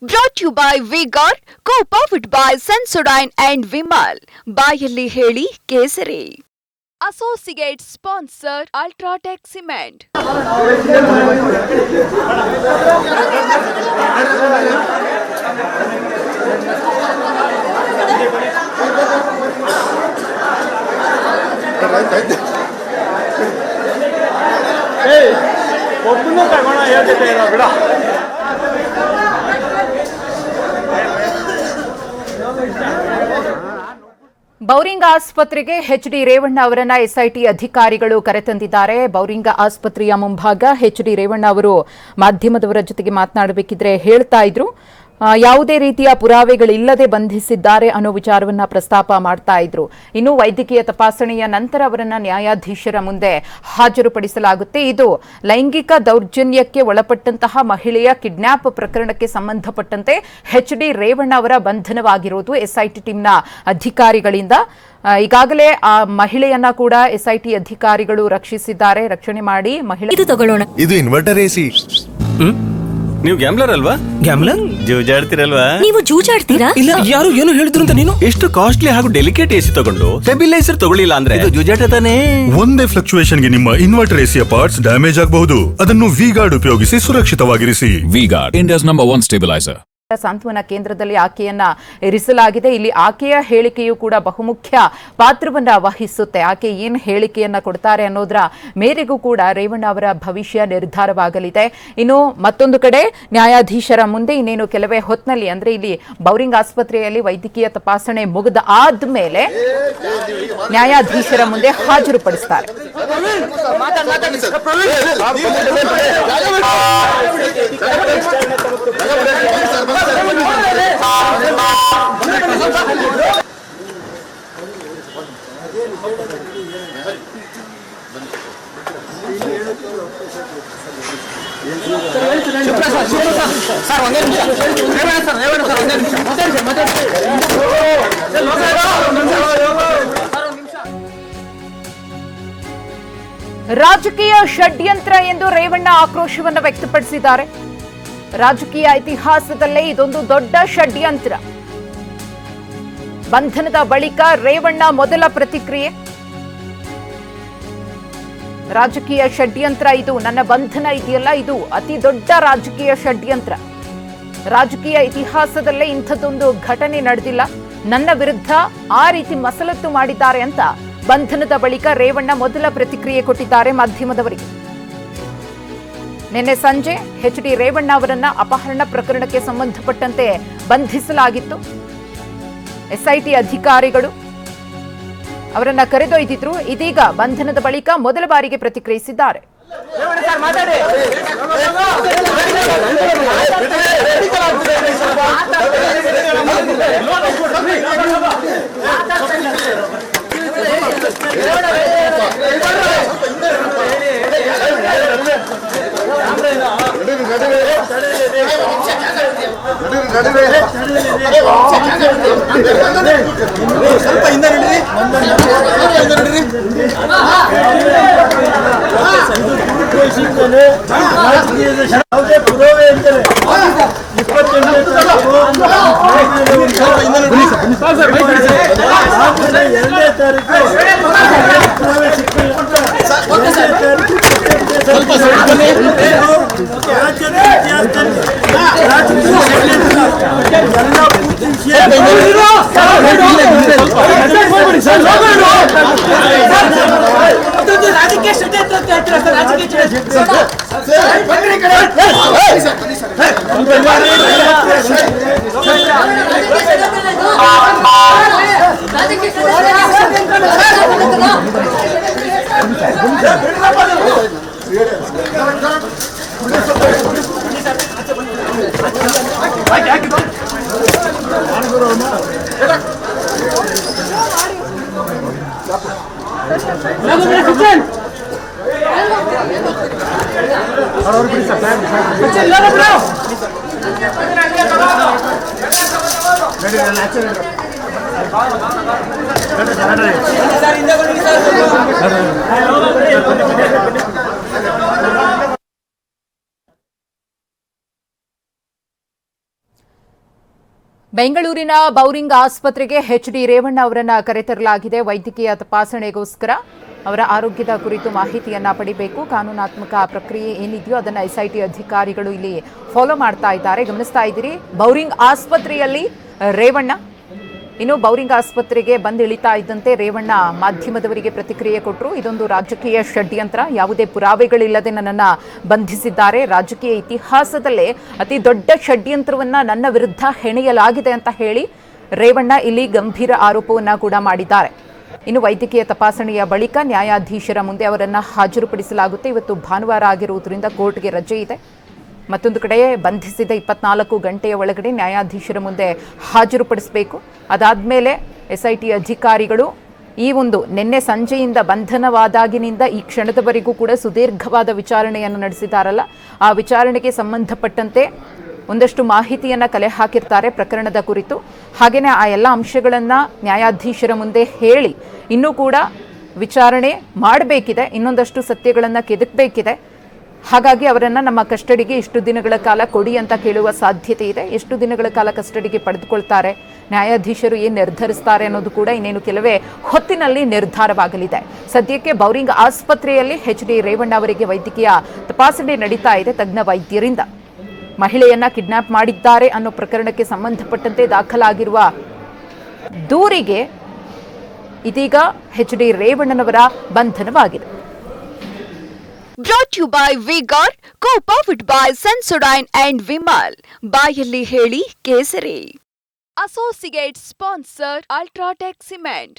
Brought to you by V-Guard, co-powered by Sensodyne and Vimal. ಬಾಯಲ್ಲಿ ಹೇಳಿ ಕೇಸರಿ. Associate sponsor Ultratech Cement. Bowring ಆಸ್ಪತ್ರೆಗೆ H D. Revanna ಅವರನ್ನ SIT ಅಧಿಕಾರಿಗಳು ಕರೆತಂದಿದ್ದಾರೆ. ಬೌರಿಂಗ್ ಆಸ್ಪತ್ರೆಯ ಮುಂಭಾಗ ಎಚ್.ಡಿ. ರೇವಣ್ಣ ಅವರು ಮಾಧ್ಯಮದವರ ಜೊತೆಗೆ ಮಾತನಾಡಬೇಕಿದ್ರೆ ಹೇಳ್ತಾ ಇದ್ರು, ಯಾವುದೇ ರೀತಿಯ ಪುರಾವೆಗಳಿಲ್ಲದೆ ಬಂಧಿಸಿದ್ದಾರೆ ಅನ್ನೋ ವಿಚಾರವನ್ನ ಪ್ರಸ್ತಾಪ ಮಾಡ್ತಾ ಇದ್ರು. ಇನ್ನು ವೈದ್ಯಕೀಯ ತಪಾಸಣೆಯ ನಂತರ ಅವರನ್ನ ನ್ಯಾಯಾಧೀಶರ ಮುಂದೆ ಹಾಜರುಪಡಿಸಲಾಗುತ್ತೆ. ಇದು ಲೈಂಗಿಕ ದೌರ್ಜನ್ಯಕ್ಕೆ ಒಳಪಟ್ಟಂತಹ ಮಹಿಳೆಯ ಕಿಡ್ನಾಪ್ ಪ್ರಕರಣಕ್ಕೆ ಸಂಬಂಧಪಟ್ಟಂತೆ ಎಚ್.ಡಿ. ರೇವಣ್ಣ ಅವರ ಬಂಧನವಾಗಿರುವುದು ಎಸ್ಐಟಿ ಟೀಮ್ನ ಅಧಿಕಾರಿಗಳಿಂದ. ಈಗಾಗಲೇ ಆ ಮಹಿಳೆಯನ್ನ ಕೂಡ ಎಸ್ಐಟಿ ಅಧಿಕಾರಿಗಳು ರಕ್ಷಿಸಿದ್ದಾರೆ. ರಕ್ಷಣೆ ಮಾಡಿ ಮಹಿಳೆ ಇದು ಇನ್ವರ್ಟರ್ ಎಸಿ. ನೀವು ಗ್ಯಾಮ್ಲರ್ ಅಲ್ವಾ? ಗ್ಯಾಮ್ಲರ್ ಜೂಜಾಡ್ತಿರಲ್ವಾ? ನೀವು ಜೂಜಾಡ್ತೀರಾ? ಇಲ್ಲ, ಯಾರು ಏನು ಹೇಳಿದ್ರು ಅಂತ ನೀನು ಎಷ್ಟು ಕಾಸ್ಟ್ಲಿ ಹಾಗೂ ಡೆಲಿಕೇಟ್ ಎಸಿ ತಗೊಂಡು ಸ್ಟೆಬಿಲೈಸರ್ ತಗೊಳ್ಳಿಲ್ಲ ಅಂದ್ರೆ ಇದು ಜೂಜಾಟ ತಾನೇ. ಒಂದೇ ಫ್ಲಕ್ಚುಯೇಷನ್ ಗೆ ನಿಮ್ಮ ಇನ್ವರ್ಟರ್ ಎಸಿಯ ಪಾರ್ಟ್ಸ್ ಡ್ಯಾಮೇಜ್ ಆಗಬಹುದು. ಅದನ್ನು ವಿ-ಗಾರ್ಡ್ ಉಪಯೋಗಿಸಿ ಸುರಕ್ಷಿತವಾಗಿರಿಸಿ. V Guard, India's number 1 stabiliser. ಸಾಂತ್ವನ ಕೇಂದ್ರದಲ್ಲಿ ಆಕೆಯನ್ನ ಇರಿಸಲಾಗಿದೆ. ಇಲ್ಲಿ ಆಕೆಯ ಹೇಳಿಕೆಯು ಕೂಡ ಬಹುಮುಖ್ಯ ಪಾತ್ರವನ್ನ ವಹಿಸುತ್ತೆ. ಆಕೆ ಏನು ಹೇಳಿಕೆಯನ್ನ ಕೊಡ್ತಾರೆ ಅನ್ನೋದರ ಮೇರೆಗೂ ಕೂಡ ರೇವಣ್ಣ ಅವರ ಭವಿಷ್ಯ ನಿರ್ಧಾರವಾಗಲಿದೆ. ಇನ್ನು ಮತ್ತೊಂದು ಕಡೆ ನ್ಯಾಯಾಧೀಶರ ಮುಂದೆ ಇನ್ನೇನು ಕೆಲವೇ ಹೊತ್ತಿನಲ್ಲಿ, ಅಂದ್ರೆ ಇಲ್ಲಿ ಬೌರಿಂಗ್ ಆಸ್ಪತ್ರೆಯಲ್ಲಿ ವೈದ್ಯಕೀಯ ತಪಾಸಣೆ ಮುಗಿದ ಆದ್ಮೇಲೆ ನ್ಯಾಯಾಧೀಶರ ಮುಂದೆ ಹಾಜರುಪಡಿಸ್ತಾರೆ. ರಾಜಕೀಯ ಷಡ್ಯಂತ್ರ ಎಂದು ರೇವಣ್ಣ ಆಕ್ರೋಶವನ್ನು ವ್ಯಕ್ತಪಡಿಸಿದ್ದಾರೆ. ರಾಜಕೀಯ ಇತಿಹಾಸದಲ್ಲೇ ಇದೊಂದು ದೊಡ್ಡ ಷಡ್ಯಂತ್ರ. ಬಂಧನದ ಬಳಿಕ ರೇವಣ್ಣ ಮೊದಲ ಪ್ರತಿಕ್ರಿಯೆ. ರಾಜಕೀಯ ಷಡ್ಯಂತ್ರ ಇದು, ನನ್ನ ಬಂಧನ ಇದೆಯಲ್ಲ ಇದು ಅತಿ ದೊಡ್ಡ ರಾಜಕೀಯ ಷಡ್ಯಂತ್ರ. ರಾಜಕೀಯ ಇತಿಹಾಸದಲ್ಲೇ ಇಂಥದ್ದೊಂದು ಘಟನೆ ನಡೆದಿಲ್ಲ. ನನ್ನ ವಿರುದ್ಧ ಆ ರೀತಿ ಮಸಲತ್ತು ಮಾಡಿದ್ದಾರೆ ಅಂತ ಬಂಧನದ ಬಳಿಕ ರೇವಣ್ಣ ಮೊದಲ ಪ್ರತಿಕ್ರಿಯೆ ಕೊಟ್ಟಿದ್ದಾರೆ ಮಾಧ್ಯಮದವರಿಗೆ. ನಿನ್ನೆ ಸಂಜೆ ಎಚ್.ಡಿ. ರೇವಣ್ಣ ಅವರನ್ನ ಅಪಹರಣ ಪ್ರಕರಣಕ್ಕೆ ಸಂಬಂಧಪಟ್ಟಂತೆ ಬಂಧಿಸಲಾಗಿತ್ತು. ಎಸ್ಐಟಿ ಅಧಿಕಾರಿಗಳು ಅವರನ್ನ ಕರೆದೊಯ್ದಿದ್ರು. ಇದೀಗ ಬಂಧನದ ಬಳಿಕ ಮೊದಲ ಬಾರಿಗೆ ಪ್ರತಿಕ್ರಿಯಿಸಿದ್ದಾರೆ. ಸ್ವಲ್ಪ ಹಿಂದೆ ನಡೀರಿ. ಯಾವುದೇ ಪುರಾವೆ ಎಂದರೆ 28ನೇ ತಾರೀಕು 2ನೇ ತಾರೀಕು ಪುರಾವೆ ಸಿಕ್ಕಿಲ್ಲ. 2ನೇ ತಾರೀಕು ರಾಜ್ಯದ ಇತಿಹಾಸದಲ್ಲಿ ರಾಜಕೀಯ ಎಲ್ಲ ಪೂರ್ತಿ ವಿಷಯ ರಾಜಕೀಯ ಷಡ್ಯಂತ್ರ ಅಂತ ಹೇಳ್ತೀರಾ ಸರ್? ರಾಜಕೀಯ ಬೆಂಗಳೂರಿನ ಬೌರಿಂಗ್ ಆಸ್ಪತ್ರೆಗೆ ಎಚ್.ಡಿ. ರೇವಣ್ಣ ಅವರನ್ನ ಕರೆತರಲಾಗಿದೆ. ವೈದ್ಯಕೀಯ ತಪಾಸಣೆಗೋಸ್ಕರ ಅವರ ಆರೋಗ್ಯದ ಕುರಿತು ಮಾಹಿತಿಯನ್ನ ಪಡಿಬೇಕು. ಕಾನೂನಾತ್ಮಕ ಪ್ರಕ್ರಿಯೆ ಏನಿದೆಯೋ ಅದನ್ನ ಎಸ್ಐಟಿ ಅಧಿಕಾರಿಗಳು ಇಲ್ಲಿ ಫಾಲೋ ಮಾಡ್ತಾ ಇದ್ದಾರೆ. ಗಮನಿಸ್ತಾ ಇದ್ದೀರಿ, ಬೌರಿಂಗ್ ಆಸ್ಪತ್ರೆಯಲ್ಲಿ ರೇವಣ್ಣ. ಇನ್ನು ಬೌರಿಂಗ್ ಆಸ್ಪತ್ರೆಗೆ ಬಂದು ಇಳಿತಾ ಇದ್ದಂತೆ ರೇವಣ್ಣ ಮಾಧ್ಯಮದವರಿಗೆ ಪ್ರತಿಕ್ರಿಯೆ ಕೊಟ್ಟರು. ಇದೊಂದು ರಾಜಕೀಯ ಷಡ್ಯಂತ್ರ, ಯಾವುದೇ ಪುರಾವೆಗಳಿಲ್ಲದೆ ನನ್ನನ್ನು ಬಂಧಿಸಿದ್ದಾರೆ. ರಾಜಕೀಯ ಇತಿಹಾಸದಲ್ಲೇ ಅತಿ ದೊಡ್ಡ ಷಡ್ಯಂತ್ರವನ್ನ ನನ್ನ ವಿರುದ್ಧ ಹೆಣೆಯಲಾಗಿದೆ ಅಂತ ಹೇಳಿ ರೇವಣ್ಣ ಇಲ್ಲಿ ಗಂಭೀರ ಆರೋಪವನ್ನ ಕೂಡ ಮಾಡಿದ್ದಾರೆ. ಇನ್ನು ವೈದ್ಯಕೀಯ ತಪಾಸಣೆಯ ಬಳಿಕ ನ್ಯಾಯಾಧೀಶರ ಮುಂದೆ ಅವರನ್ನು ಹಾಜರುಪಡಿಸಲಾಗುತ್ತೆ. ಇವತ್ತು ಭಾನುವಾರ ಆಗಿರುವುದರಿಂದ ಕೋರ್ಟ್ಗೆ ರಜೆ ಇದೆ. ಮತ್ತೊಂದು ಕಡೆ ಬಂಧಿಸಿದ 24 ಗಂಟೆಯ ಒಳಗಡೆ ನ್ಯಾಯಾಧೀಶರ ಮುಂದೆ ಹಾಜರುಪಡಿಸಬೇಕು. ಅದಾದಮೇಲೆ ಎಸ್ಐಟಿ ಅಧಿಕಾರಿಗಳು ಈ ಒಂದು ನಿನ್ನೆ ಸಂಜೆಯಿಂದ ಬಂಧನವಾದಾಗಿನಿಂದ ಈ ಕ್ಷಣದವರೆಗೂ ಕೂಡ ಸುದೀರ್ಘವಾದ ವಿಚಾರಣೆಯನ್ನು ನಡೆಸಿದ್ದಾರಲ್ಲ, ಆ ವಿಚಾರಣೆಗೆ ಸಂಬಂಧಪಟ್ಟಂತೆ ಒಂದಷ್ಟು ಮಾಹಿತಿಯನ್ನು ಕಲೆ ಹಾಕಿರ್ತಾರೆ ಪ್ರಕರಣದ ಕುರಿತು. ಹಾಗೆಯೇ ಆ ಎಲ್ಲ ಅಂಶಗಳನ್ನು ನ್ಯಾಯಾಧೀಶರ ಮುಂದೆ ಹೇಳಿ ಇನ್ನೂ ಕೂಡ ವಿಚಾರಣೆ ಮಾಡಬೇಕಿದೆ, ಇನ್ನೊಂದಷ್ಟು ಸತ್ಯಗಳನ್ನು ಕೆದಕಬೇಕಿದೆ. ಹಾಗಾಗಿ ಅವರನ್ನು ನಮ್ಮ ಕಸ್ಟಡಿಗೆ ಇಷ್ಟು ದಿನಗಳ ಕಾಲ ಕೊಡಿ ಅಂತ ಕೇಳುವ ಸಾಧ್ಯತೆ ಇದೆ. ಎಷ್ಟು ದಿನಗಳ ಕಾಲ ಕಸ್ಟಡಿಗೆ ಪಡೆದುಕೊಳ್ತಾರೆ, ನ್ಯಾಯಾಧೀಶರು ಏನು ನಿರ್ಧರಿಸ್ತಾರೆ ಅನ್ನೋದು ಕೂಡ ಇನ್ನೇನು ಕೆಲವೇ ಹೊತ್ತಿನಲ್ಲಿ ನಿರ್ಧಾರವಾಗಲಿದೆ. ಸದ್ಯಕ್ಕೆ ಬೌರಿಂಗ್ ಆಸ್ಪತ್ರೆಯಲ್ಲಿ ಎಚ್.ಡಿ. ರೇವಣ್ಣ ಅವರಿಗೆ ವೈದ್ಯಕೀಯ ತಪಾಸಣೆ ನಡೀತಾ ಇದೆ ತಜ್ಞ ವೈದ್ಯರಿಂದ. ಮಹಿಳೆಯನ್ನ ಕಿಡ್ನಾಪ್ ಮಾಡಿದ್ದಾರೆ ಅನ್ನೋ ಪ್ರಕರಣಕ್ಕೆ ಸಂಬಂಧಪಟ್ಟಂತೆ ದಾಖಲಾಗಿರುವ ದೂರಿಗೆ ಇದೀಗ H D. ರೇವಣ್ಣನವರ ಬಂಧನವಾಗಿದೆ. Brought to you by Vigor, co-powered by Sensodyne and Vimal. ಬಾಯಲ್ಲಿ ಹೇಳಿ ಕೇಸರಿ. Associate sponsor UltraTech cement.